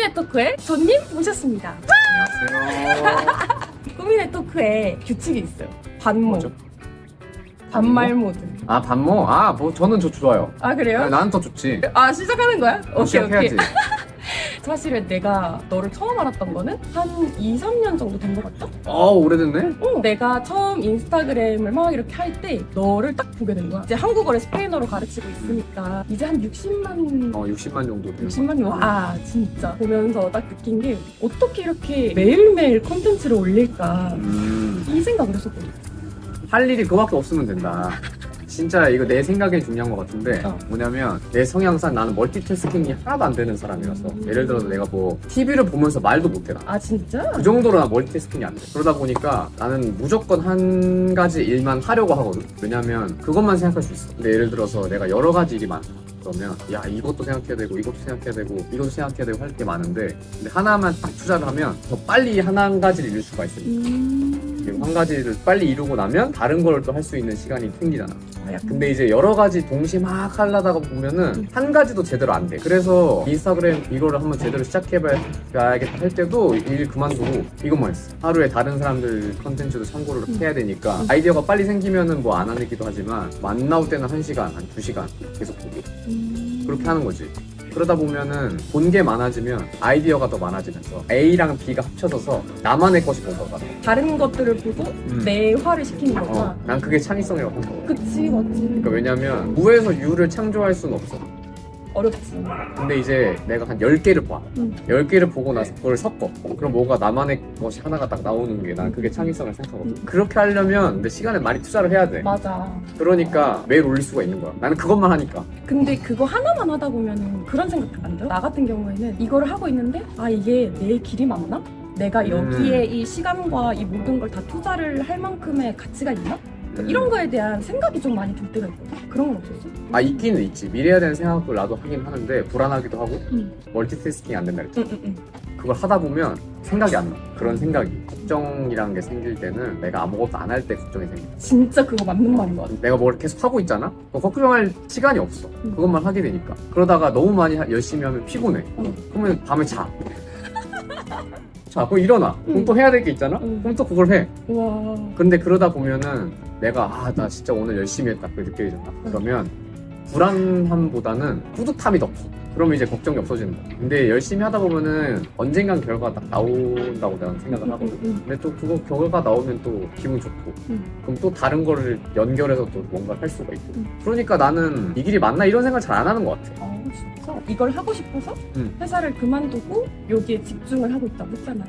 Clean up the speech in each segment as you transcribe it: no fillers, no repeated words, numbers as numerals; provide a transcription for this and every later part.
꾸미네 토크의 손님 모셨습니다. 안녕하세요. 꾸미네 토크에 규칙이 있어요. 반모. 뭐죠? 반말 모드. 아, 반모? 아, 뭐 저는 저 좋아요. 아 그래요? 아, 나는 더 좋지. 아 시작하는 거야? 오케이 시작해야지. 오케이. 사실은 내가 너를 처음 알았던 거는 한 2, 3년 정도 된 것 같다? 오래됐네? 내가 처음 인스타그램을 막 이렇게 할 때 너를 딱 보게 된 거야. 이제 한국어를 스페인어로 가르치고 있으니까 이제 한 60만 60만 정도 돼요. 60만 와 진짜 보면서 딱 느낀 게 어떻게 이렇게 매일매일 콘텐츠를 올릴까 이 생각을 했었거든. 할 일이 그거밖에 없으면 된다. 진짜 이거 내 생각에 중요한 것 같은데 뭐냐면 내 성향상 나는 멀티태스킹이 하나도 안 되는 사람이라서 예를 들어서 내가 뭐 TV를 보면서 말도 못해 나. 아 진짜? 그 정도로 나 멀티태스킹이 안 돼. 그러다 보니까 나는 무조건 한 가지 일만 하려고 하거든. 왜냐면 그것만 생각할 수 있어. 근데 예를 들어서 내가 여러 가지 일이 많아. 그러면 야 이것도 생각해야 되고 이것도 생각해야 되고 이것도 생각해야 되고 할 게 많은데 근데 하나만 딱 투자를 하면 더 빨리 한 가지를 이룰 수가 있어. 그리고 한 가지를 빨리 이루고 나면 다른 걸 또 할 수 있는 시간이 생기잖아. 근데 이제 여러 가지 동시에 막 하려다가 보면은 한 가지도 제대로 안 돼. 그래서 인스타그램 이거를 한번 제대로 시작해봐야겠다 할 때도 일 그만두고 이것만 했어. 하루에 다른 사람들 컨텐츠도 참고를 해야 되니까 아이디어가 빨리 생기면은 뭐 안 하기도 하지만 안 나올 때는 1시간, 한 2시간 계속 보고 그렇게 하는 거지. 그러다 보면은 본 게 많아지면 아이디어가 더 많아지면서 A랑 B가 합쳐져서 나만의 것이 된 거다. 다른 것들을 보고 내화를 시키는 거구나. 난 그게 창의성이라고 생각해. 그치 맞지. 그러니까 왜냐면 무에서 유를 창조할 수는 없어. 어렵지. 근데 이제 내가 한 10개를 봐. 10개를 보고 나서 그걸 섞어. 그럼 뭐가 나만의 것이 하나가 딱 나오는 게 난 그게 창의성을 생각하거든. 그렇게 하려면 근데 시간을 많이 투자를 해야 돼. 맞아. 그러니까 매일 올릴 수가 있는 거야. 나는 그것만 하니까. 근데 그거 하나만 하다 보면은 그런 생각 안 들어? 나 같은 경우에는 이거를 하고 있는데 아 이게 내 길이 맞나? 내가 여기에 이 시간과 이 모든 걸 다 투자를 할 만큼의 가치가 있나? 이런 거에 대한 생각이 좀 많이 들 때가 있거든. 그런 건 없었어? 아 있기는 있지. 미래에 대한 생각을 나도 하긴 하는데 불안하기도 하고 멀티태스킹이 안 된다 그랬지. 그걸 하다 보면 생각이 안 나. 그런 생각이. 걱정이라는 게 생길 때는 내가 아무것도 안 할 때 걱정이 생겨. 진짜 그거 맞는 말인 것 같아. 내가 뭘 계속 하고 있잖아? 걱정할 시간이 없어. 그것만 하게 되니까. 그러다가 너무 많이 열심히 하면 피곤해. 그러면 밤에 자. 자, 그럼 일어나. 그럼 또 해야 될 게 있잖아? 그럼 또 그걸 해. 와. 근데 그러다 보면은 내가 나 진짜 오늘 열심히 했다. 그렇게 느껴지잖아. 그러면 불안함보다는 뿌듯함이 더 커. 그러면 이제 걱정이 없어지는 거야. 근데 열심히 하다 보면은 언젠간 결과가 딱 나온다고 나는 생각을 하거든. 근데 또 그거 결과 나오면 또 기분 좋고 그럼 또 다른 거를 연결해서 또 뭔가 할 수가 있고 그러니까 나는 이 길이 맞나 이런 생각 잘 안 하는 것 같아. 아 진짜? 이걸 하고 싶어서 회사를 그만두고 여기에 집중을 하고 있다고 했잖아.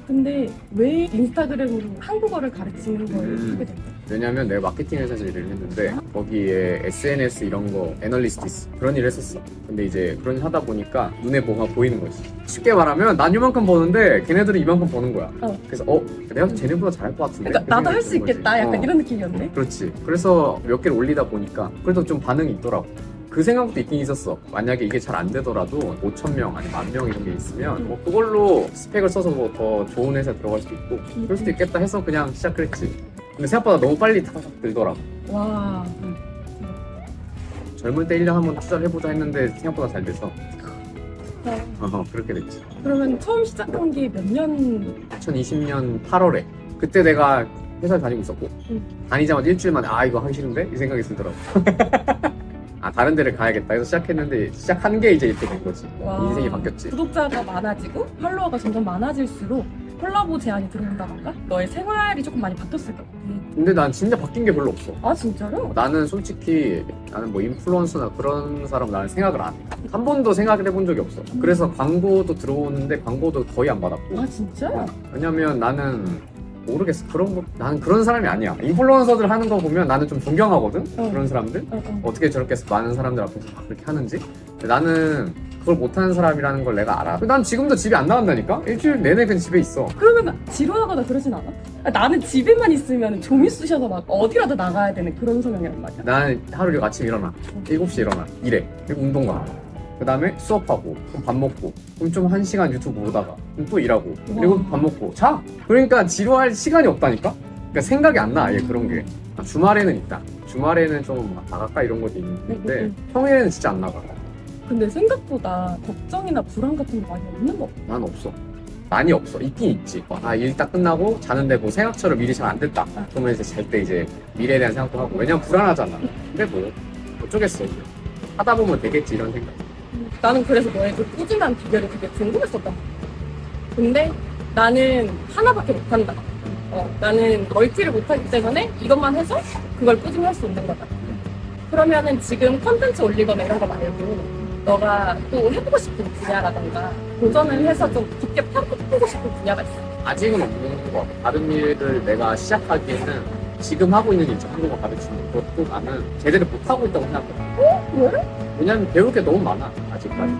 근데 왜 인스타그램으로 한국어를 가르치는 걸 하게 됐어? 왜냐면 내가 마케팅 회사에서 일을 했는데 거기에 SNS 이런 거 애널리스트 있어. 그런 일을 했었어. 근데 이제 그런 일 하다 보니까 눈에 뭐가 보이는 거지. 쉽게 말하면 난 이만큼 버는데 걔네들은 이만큼 버는 거야. 그래서 내가 쟤네보다 잘할 것 같은데. 그러니까 나도 할 수 있겠다. 약간 이런 느낌이었네. 그렇지. 그래서 몇 개를 올리다 보니까 그래도 좀 반응이 있더라고. 그 생각도 있긴 있었어. 만약에 이게 잘 안 되더라도 5,000명 아니 10,000명 이런 게 있으면 뭐 그걸로 스펙을 써서 뭐 더 좋은 회사에 들어갈 수도 있고 그럴 수도 있겠다 해서 그냥 시작을 했지. 근데 생각보다 너무 빨리 탁탁 들더라고. 와. 젊을 때 1년 한번 투자를 해보자 했는데 생각보다 잘 돼서 그렇게 됐지. 그러면 처음 시작한 게 몇 년? 2020년 8월에 그때 내가 회사를 다니고 있었고 다니자마자 일주일 만에 이거 하기 싫은데? 이 생각이 들더라고. 다른 데를 가야겠다 해서 시작했는데 시작한 게 이제 이렇게 된 거지. 와. 인생이 바뀌었지. 구독자가 많아지고 팔로워가 점점 많아질수록 콜라보 제안이 들어온다던가 너의 생활이 조금 많이 바뀌었을 것 같아. 근데 난 진짜 바뀐 게 별로 없어. 아 진짜로? 나는 솔직히 나는 뭐 인플루언서나 그런 사람 나는 생각을 안 해. 한 번도 생각을 해본 적이 없어. 그래서 광고도 들어오는데 광고도 거의 안 받았고. 아 진짜? 왜냐면 나는 모르겠어. 나는 그런 사람이 아니야. 인플루언서들 하는 거 보면 나는 좀 존경하거든? 그런 사람들? 어떻게 저렇게 많은 사람들 앞에서 그렇게 하는지? 근데 나는 그걸 못하는 사람이라는 걸 내가 알아. 난 지금도 집에 안 나간다니까? 일주일 내내 그냥 집에 있어. 그러면 지루하거나 그러진 않아? 나는 집에만 있으면 좀이 쑤셔서 막 어디라도 나가야 되는 그런 성향이란 말이야. 나는 하루 아침 일어나. 7시에 일어나. 일해. 그리고 운동 가. 그 다음에 수업하고, 그럼 밥 먹고, 그럼 좀 1시간 유튜브 보다가, 그럼 또 일하고, 그리고 밥 먹고, 자! 그러니까 지루할 시간이 없다니까? 그러니까 생각이 안 나, 아예 그런 게. 주말에는 있다. 주말에는 좀 나갈까 이런 것도 있는데, 평일에는 진짜 안 나가. 근데 생각보다 걱정이나 불안 같은 게 많이 없는 거 같아. 난 없어. 많이 없어. 있긴 있지. 일 딱 끝나고 자는데 뭐 생각처럼 일이 잘 안 됐다. 그러면 이제 잘 때 이제 미래에 대한 생각도 하고. 왜냐면 불안하잖아. 근데 뭐 어쩌겠어. 하다 보면 되겠지 이런 생각. 나는 그래서 너의 그 꾸준한 비결이 되게 궁금했었단 말이야. 근데 나는 하나밖에 못한다. 나는 멀티를 못하기 때문에 이것만 해서 그걸 꾸준히 할 수 없는 거다. 그러면은 지금 컨텐츠 올리거나 이런 거 말고 너가 또 해보고 싶은 분야라던가 도전을 해서 좀 깊게 파고보고 싶은 분야가 있어. 아직은 없는 것 같아. 다른 일을 내가 시작하기에는 지금 하고 있는 일, 한국어 가르치는 것도 나는 제대로 못하고 있다고 생각해. 왜? 왜냐면 배울 게 너무 많아. 아직까지.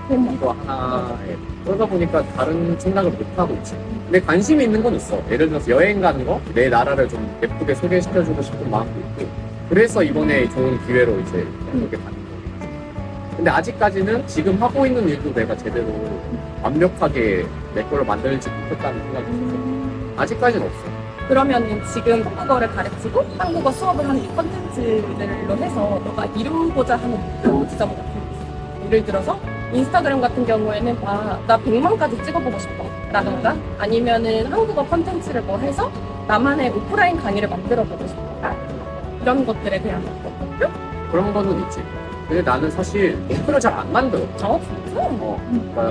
정말. 이거 하나에. 그러다 보니까 다른 생각을 못하고 있지. 근데 관심이 있는 건 있어. 예를 들어서 여행 가는 거, 내 나라를 좀 예쁘게 소개시켜주고 싶은 마음도 있고. 그래서 이번에 좋은 기회로 이제 그렇게 가는 거. 근데 아직까지는 지금 하고 있는 일도 내가 제대로 완벽하게 내 거를 만들지 못했다는 생각이 들어서 아직까지는 없어. 그러면은 지금 한국어를 가르치고 한국어 수업을 하는 이 컨텐츠들로 해서 너가 이루고자 하는 목표 지점 같은 게 있어. 예를 들어서 인스타그램 같은 경우에는 나 100만까지 찍어보고 싶어 라던가 아니면은 한국어 컨텐츠를 뭐 해서 나만의 오프라인 강의를 만들어보고 싶어 이런 것들에 대한 목표? 그런 거는 있지. 근데 나는 사실 목표를 잘 안 만들어. 진짜? 뭐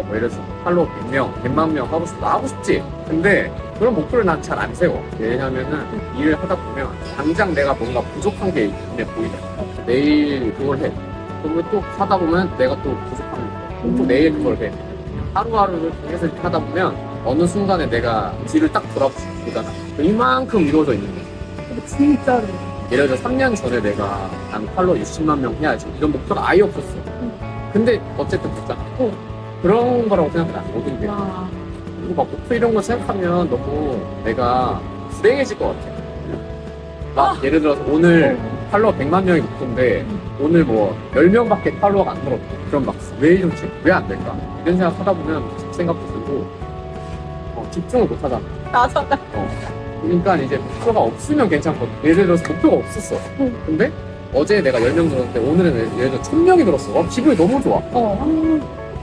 예를 들어서 팔로워 100명, 100만 명 하고 싶어. 나 하고 싶지. 근데 그런 목표를 난 잘 안 세워. 왜냐면은 일을 하다 보면 당장 내가 뭔가 부족한 게 눈에 보이잖아. 내일 그걸 해. 그러면 또 하다 보면 내가 또 부족한 거. 또 내일 그걸 해. 하루하루를 계속 이렇게 하다 보면 어느 순간에 내가 뒤를 딱 돌아보잖아. 이만큼 이루어져 있는 거야. 진짜로. 예를 들어 3년 전에 내가 난 팔로워 60만 명 해야지 이런 목표가 아예 없었어. 근데 어쨌든 됐잖아. 그런 거라고 생각해. 난 모든 게. 와. 그리고 막 목표 이런 거 생각하면 너무 내가 불행해질 것 같아. 막 예를 들어서 오늘 팔로워 100만 명이 목표인데 오늘 뭐 10명밖에 팔로워가 안 늘었대. 그럼 막 왜 이러지? 왜 안 될까? 이런 생각 하다 보면 생각도 들고 집중을 못 하잖아. 맞아. 그러니까 이제 목표가 없으면 괜찮거든. 예를 들어서 목표가 없었어. 근데 어제 내가 10명 늘었는데 오늘은 예를 들어 1000명이 늘었어. 기분이 너무 좋아.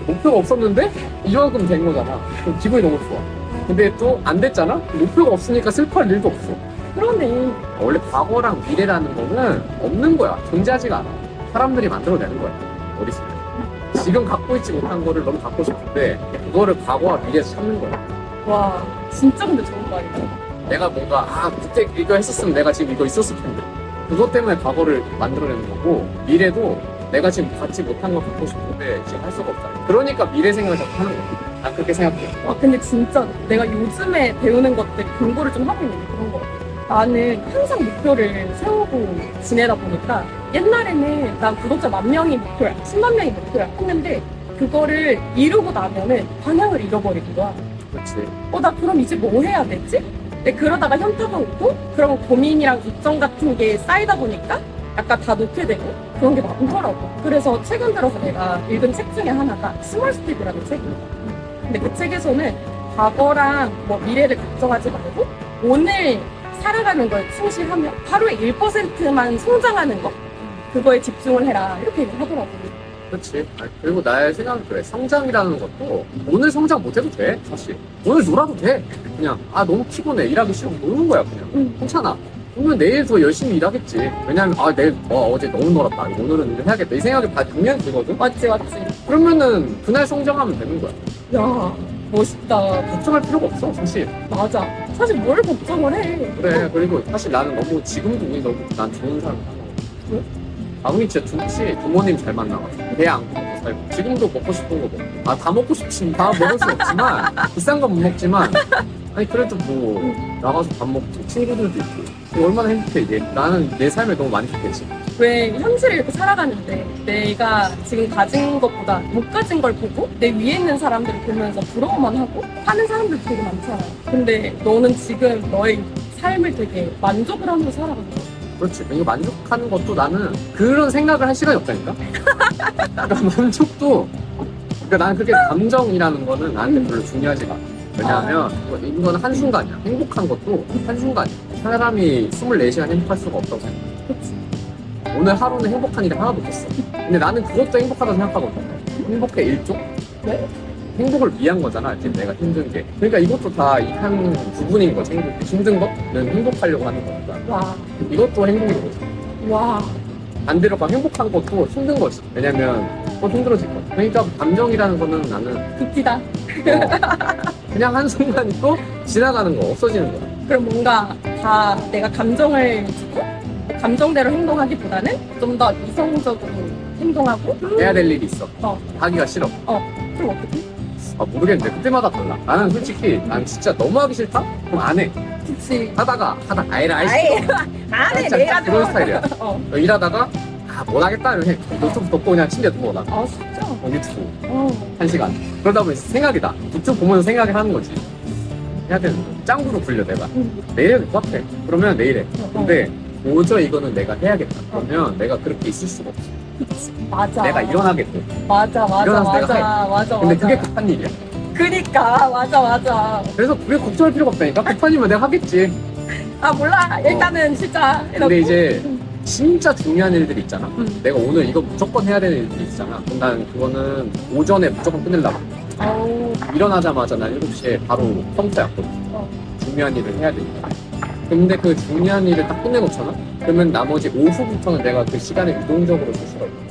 목표가 없었는데 이만큼 된 거잖아. 그럼 기분이 너무 좋아. 근데 또 안 됐잖아? 목표가 없으니까 슬퍼할 일도 없어. 그러네. 원래 과거랑 미래라는 거는 없는 거야. 존재하지가 않아. 사람들이 만들어내는 거야. 어렸을 때. 지금 갖고 있지 못한 거를 너무 갖고 싶은데 그거를 과거와 미래에서 찾는 거야. 와, 진짜 근데 좋은 말이다. 내가 뭔가 그때 이거 했었으면 내가 지금 이거 있었을 텐데 그것 때문에 과거를 만들어내는 거고 미래도 내가 지금 갖지 못한 걸 갖고 싶은데 지금 할 수가 없다. 그러니까 미래 생각을 자꾸 하는 거야. 난 그렇게 생각해. 근데 진짜 내가 요즘에 배우는 것들 공부를 좀 하고 있는 게 그런 거 같아. 나는 항상 목표를 세우고 지내다 보니까 옛날에는 난 구독자 10,000명이 목표야, 10만 명이 목표야 했는데 그거를 이루고 나면은 방향을 잃어버리는 거야. 그렇지. 나 그럼 이제 뭐 해야 되지? 근데 그러다가 현타가 오고 그런 고민이랑 걱정 같은 게 쌓이다 보니까 약간 다 놓게 되고 그런 게 많더라고. 그래서 최근 들어서 내가 읽은 책 중에 하나가 스몰 스텝이라는 책이야. 근데 그 책에서는 과거랑 뭐 미래를 걱정하지 말고 오늘 살아가는 거에 충실하면 하루에 1%만 성장하는 거 그거에 집중을 해라 이렇게 얘기하더라고. 그렇지. 그리고 나의 생각은 그래. 성장이라는 것도 오늘 성장 못해도 돼. 사실 오늘 놀아도 돼. 그냥 너무 피곤해. 일하기 싫어. 노는 거야 그냥. 괜찮아. 그러면 내일 더 열심히 일하겠지. 왜냐면 내일 어제 너무 놀았다. 오늘은 일 해야겠다. 이 생각이 당연히 들거든. 맞지. 그러면은 그날 성장하면 되는 거야. 야, 멋있다. 걱정할 필요가 없어 사실. 맞아. 사실 뭘 걱정을 해. 그래. 그리고 사실 나는 너무 지금도 운이 너무 난 좋은 사람 같아. 왜? 운이 진짜 좋지. 부모님 잘 만나가지고 배 안 고프고 살고 지금도 먹고 싶은 거 먹고 다 먹고 싶지. 다 먹을 수 없지만 비싼 건 못 먹지만 그래도 뭐 나가서 밥 먹고 친구들도 있고 얼마나 행복해. 이게 나는 내 삶에 너무 만족했지. 왜 현실을 이렇게 살아가는데 내가 지금 가진 것보다 못 가진 걸 보고 내 위에 있는 사람들을 보면서 부러워만 하고 하는 사람들 되게 많잖아. 근데 너는 지금 너의 삶을 되게 만족을 하면서 살아가는 거야. 그렇지. 이거 만족하는 것도 나는 그런 생각을 할 시간이 없다니까. 그러니까 만족도 나는 그렇게 감정이라는 거는 나한테 별로 중요하지가 않아. 왜냐하면 이건 한순간이야. 행복한 것도 한순간이야. 사람이 24시간 행복할 수가 없다고 생각해. 그치. 오늘 하루는 행복한 일이 하나도 없었어. 근데 나는 그것도 행복하다고 생각하거든. 행복의 일종? 왜? 행복을 위한 거잖아. 지금 내가 힘든 게. 그러니까 이것도 다 한 부분인 거지. 행복. 힘든 거는 행복하려고 하는 거니까. 와, 이것도 행복인 거지. 와. 반대로 막 행복한 것도 힘든 거지. 왜냐면 또 힘들어질 거야. 그러니까 감정이라는 거는 나는 극티다. 그냥 한순간이 또 지나가는 거, 없어지는 거야. 그럼 뭔가 다 내가 감정을 주고 감정대로 행동하기보다는 좀 더 이성적으로 행동하고 해야 될 일이 있어. 하기가 싫어. 그럼 어떻게? 모르겠는데 그때마다 달라. 나는 솔직히 난 진짜 너무 하기 싫다? 그럼 안 해. 그치. 하다가 아예 아예 안해 진짜 내가 그런 스타일이야. 어. 일하다가 못하겠다 이러면 노트북 덮고 그냥 침대에 두고 나. 아 진짜? 유튜브 1시간. 그러다 보니 생각이 나. 유튜브 보면서 생각을 하는 거지. 해야 되는 거. 짱구로 굴려 내가. 내일 해도 똑같아. 그러면 내일 해. 근데 도저히 이거는 내가 해야겠다. 그러면 내가 그렇게 있을 수가 없어. 그치. 맞아. 내가 일어나겠다. 맞아 일어나서 내가 맞아. 근데 그게 급한 일이야. 그니까 맞아. 그래서 그게 걱정할 필요가 없다니까. 급한 일이면 내가 하겠지. 아 몰라 일단은 진짜. 근데 이제 진짜 중요한 일들이 있잖아. 응. 내가 오늘 이거 무조건 해야 되는 일들이 있잖아. 그럼 난 그거는 오전에 무조건 끝내려고. 어우. 일어나자마자 난 7시에 바로 컴퓨터였거든. 중요한 일을 해야 되니까. 근데 그 중요한 일을 딱 끝내놓잖아? 그러면 나머지 오후부터는 내가 그 시간을 유동적으로 쓸 수가 있거든.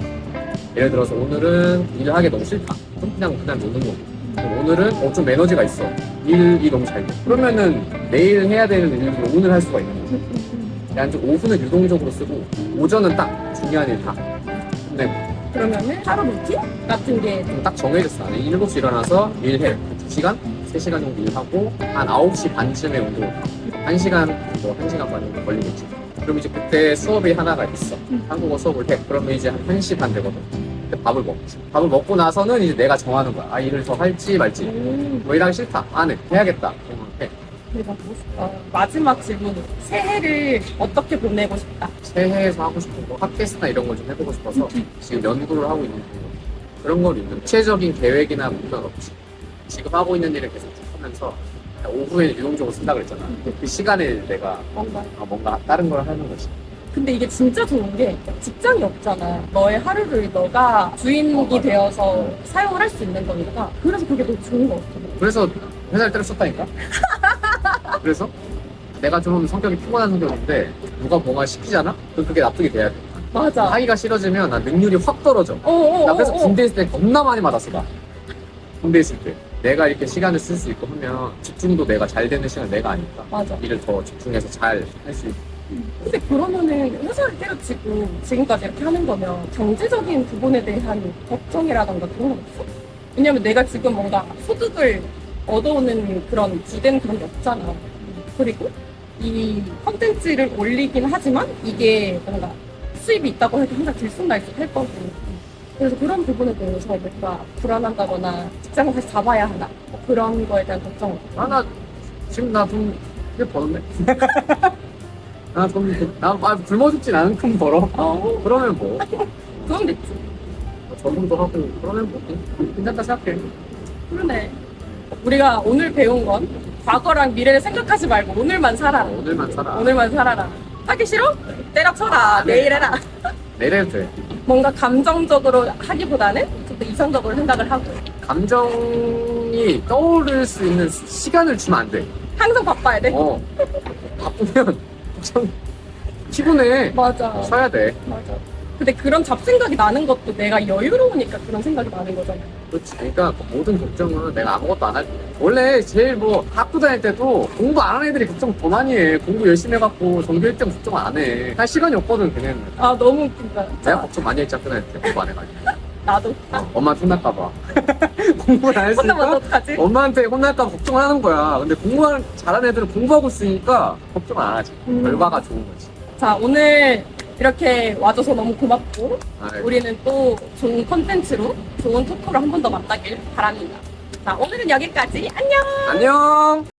예를 들어서 오늘은 일을 하기 너무 싫다. 그럼 그냥 노는 거고. 그럼 오늘은 좀 에너지가 있어. 일이 너무 잘 돼. 그러면은 내일 해야 되는 일을 오늘 할 수가 있는 거야. 그냥 좀 오후는 유동적으로 쓰고 오전은 딱 중요한 일 다 끝내고. 그러면은 하루 루틴 같은 게 딱 정해졌어. 나는 7시 일어나서 일해. 2시간? 3시간 정도 일하고 한 9시 반쯤에 운동을 가. 1시간, 1시간 반 정도 걸리겠지. 그럼 이제 그때 수업이 하나가 있어. 한국어 수업을 해. 그러면 이제 한 1시 반 되거든. 그때 밥을 먹지. 밥을 먹고 나서는 이제 내가 정하는 거야. 아, 일을 더 할지 말지. 뭐 일하기 싫다. 안 해. 해야겠다. 그러면 해. 내가 보고 싶다. 마지막 질문. 새해를 어떻게 보내고 싶다? 새해에서 하고 싶은 거, 팟캐스트나 이런 걸 좀 해보고 싶어서 지금 연구를 하고 있는 중이고 그런 걸 있는 구체적인 계획이나 목표는 없지. 지금 하고 있는 일을 계속 쭉 하면서 오후에 유동적으로 쓴다 그랬잖아. 그 시간에 내가 뭔가 다른 걸 하는 거지. 근데 이게 진짜 좋은 게 직장이 없잖아. 너의 하루를 너가 주인이 되어서 사용을 할 수 있는 거니까. 그래서 그게 너무 좋은 것 같아. 그래서 회사를 때렸었다니까. 그래서 내가 좀 성격이 피곤한 성격인데 누가 뭔가 시키잖아? 그럼 그게 납득이 돼야 돼. 맞아. 하기가 싫어지면 나 능률이 확 떨어져. 어, 나 그래서 군대 있을 때 겁나 많이 맞았어. 나 군대 있을 때 내가 이렇게 시간을 쓸 수 있고 하면 집중도 내가 잘 되는 시간 내가 아니까 맞아. 일을 더 집중해서 잘 할 수 있고. 근데 그러면은 회사를 때려치고 지금까지 이렇게 하는 거면 경제적인 부분에 대한 걱정이라던가 그런 건 없어? 왜냐면 내가 지금 뭔가 소득을 얻어오는 그런 주된 그런 게 없잖아. 그리고 이 컨텐츠를 올리긴 하지만 이게 뭔가 수입이 있다고 해도 항상 들쑥날쑥 할 거고. 그래서 그런 부분에 대해서 뭔가 불안한다거나 직장을 다시 잡아야 하나 뭐 그런 거에 대한 걱정 없어. 나 지금 나 돈 꽤 버는데? 나 굶어 죽진 않은 큼 벌어. 그러면 뭐 그럼 됐지. 적응도 하고 그러면 뭐 괜찮다 생각해. 그러네. 우리가 오늘 배운 건 과거랑 미래를 생각하지 말고 오늘만 살아라. 오늘만 살아. 오늘만 살아라. 하기 싫어? 때려쳐라. 내일 해라. 내일 해도 돼. 뭔가 감정적으로 하기보다는 좀 더 이성적으로 생각을 하고. 감정이 떠오를 수 있는 시간을 주면 안 돼. 항상 바빠야 돼. 바쁘면 좀 피곤해. 맞아. 쉬어야 돼. 맞아. 근데 그런 잡생각이 나는 것도 내가 여유로우니까 그런 생각이 나는 거잖아. 그렇지. 그러니까 모든 걱정은 내가 아무것도 안 할 때. 원래 제일 학교 다닐 때도 공부 안 하는 애들이 걱정 더 많이 해. 공부 열심히 해갖고 전교 1등 걱정 안 해. 할 시간이 없거든, 걔네는. 아, 너무 웃긴다. 내가 걱정 많이 했지, 학교 다닐 때. 공부 안 해가지고. 나도. 엄마한테 혼날까봐. 공부를 안 혼나면 했으니까 어떡하지? 엄마한테 혼날까봐 걱정을 하는 거야. 근데 공부 잘하는 애들은 공부하고 있으니까 걱정 안 하지. 결과가 좋은 거지. 자, 오늘 이렇게 와줘서 너무 고맙고 아이고. 우리는 또 좋은 콘텐츠로 좋은 토크를 한 번 더 만나길 바랍니다. 자, 오늘은 여기까지. 안녕! 안녕!